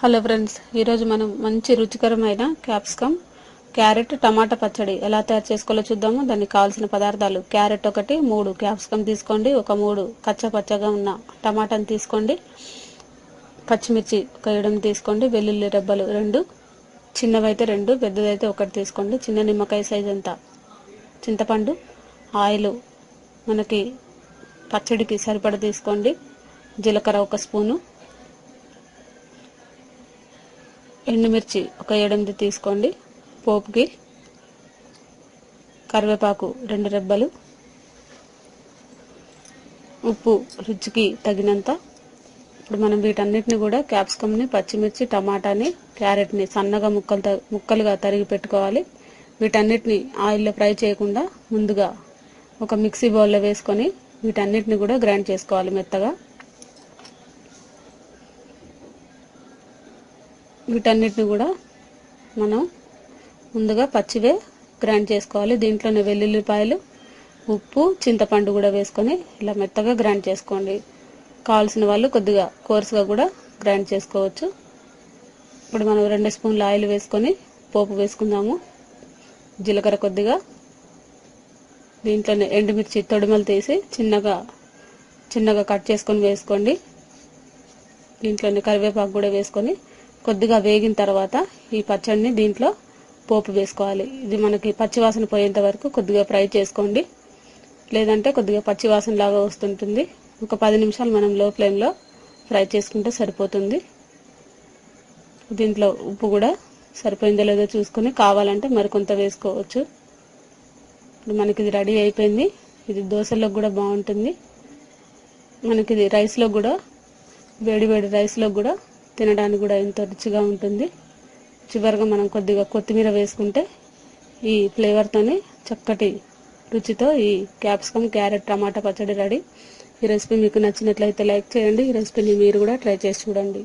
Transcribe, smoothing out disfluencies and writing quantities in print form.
Hello friends, ఈరోజు మనం మంచి రుచికరమైన క్యాప్సికమ్ క్యారెట్ టమాటా పచ్చడి ఎలా తయారు చేసుకోవాలో చూద్దాము. దానికి కావాల్సిన పదార్థాలు: క్యారెట్ ఒకటి, 3 క్యాప్సికమ్ తీసుకోండి, ఒక 3 పచ్చగా ఉన్న టమాటాని తీసుకోండి, పచ్చిమిర్చి ఒక 7 తీసుకోండి, వెల్లుల్లి రెబ్బలు 2, చిన్నవైతే 2, పెద్దదైతే 1 తీసుకోండి, చిన్న నిమ్మకాయ సైజ్ అంతా చింతపండు, ఆయిల్ మనకి పచ్చడికి సరిపడ తీసుకోండి, జీలకర్ర 1 స్పూను, ఎండుమిర్చి ఒక 8 తీసుకోండి, పోపుకి కరివేపాకు 2 రెబ్బలు, ఉప్పు రుచికి తగినంత. ఇప్పుడు మనం వీటన్నిటిని కూడా క్యాప్సికమ్ని, పచ్చిమిర్చి, టమాటాని, క్యారెట్ని సన్నగా ముక్కలుగా తరిగి పెట్టుకోవాలి. వీటన్నిటిని ఆయిల్లో ఫ్రై చేయకుండా ముందుగా ఒక మిక్సీ బౌల్లో వేసుకొని వీటన్నిటిని కూడా గ్రైండ్ చేసుకోవాలి మెత్తగా. వీటన్నిటిని కూడా మనం ముందుగా పచ్చివే గ్రైండ్ చేసుకోవాలి. దీంట్లోనే వెల్లుల్లిపాయలు, ఉప్పు, చింతపండు కూడా వేసుకొని ఇలా మెత్తగా గ్రైండ్ చేసుకోండి. కావాల్సిన వాళ్ళు కొద్దిగా కోర్సుగా కూడా గ్రైండ్ చేసుకోవచ్చు. ఇప్పుడు మనం 2 స్పూన్ల ఆయిల్ వేసుకొని పోపు వేసుకుందాము. జీలకర్ర కొద్దిగా, దీంట్లోనే ఎండుమిర్చి తొడిమలు తీసి చిన్నగా కట్ చేసుకొని వేసుకోండి. దీంట్లోనే కరివేపాకు కూడా వేసుకొని కొద్దిగా వేగిన తర్వాత ఈ పచ్చడిని దీంట్లో పోపు వేసుకోవాలి. ఇది మనకి పచ్చివాసన పోయేంత వరకు కొద్దిగా ఫ్రై చేసుకోండి, లేదంటే కొద్దిగా పచ్చివాసన లాగా వస్తుంటుంది. ఒక 10 నిమిషాలు మనం లో ఫ్లేమ్లో ఫ్రై చేసుకుంటే సరిపోతుంది. దీంట్లో ఉప్పు కూడా సరిపోయిందో లేదో చూసుకొని కావాలంటే మరికొంత వేసుకోవచ్చు. ఇప్పుడు మనకి ఇది రెడీ అయిపోయింది. ఇది దోశలకు కూడా బాగుంటుంది. మనకి ఇది రైస్లో కూడా, వేడి రైస్లో కూడా తినడానికి కూడా ఎంతో రుచిగా ఉంటుంది. చివరిగా మనం కొద్దిగా కొత్తిమీర వేసుకుంటే ఈ ఫ్లేవర్తోని చక్కటి రుచితో ఈ క్యాప్సికమ్, క్యారెట్, టమాటా పచ్చడి రెడీ. ఈ రెసిపీ మీకు నచ్చినట్లయితే లైక్ చేయండి. ఈ రెసిపీని మీరు కూడా ట్రై చేసి చూడండి.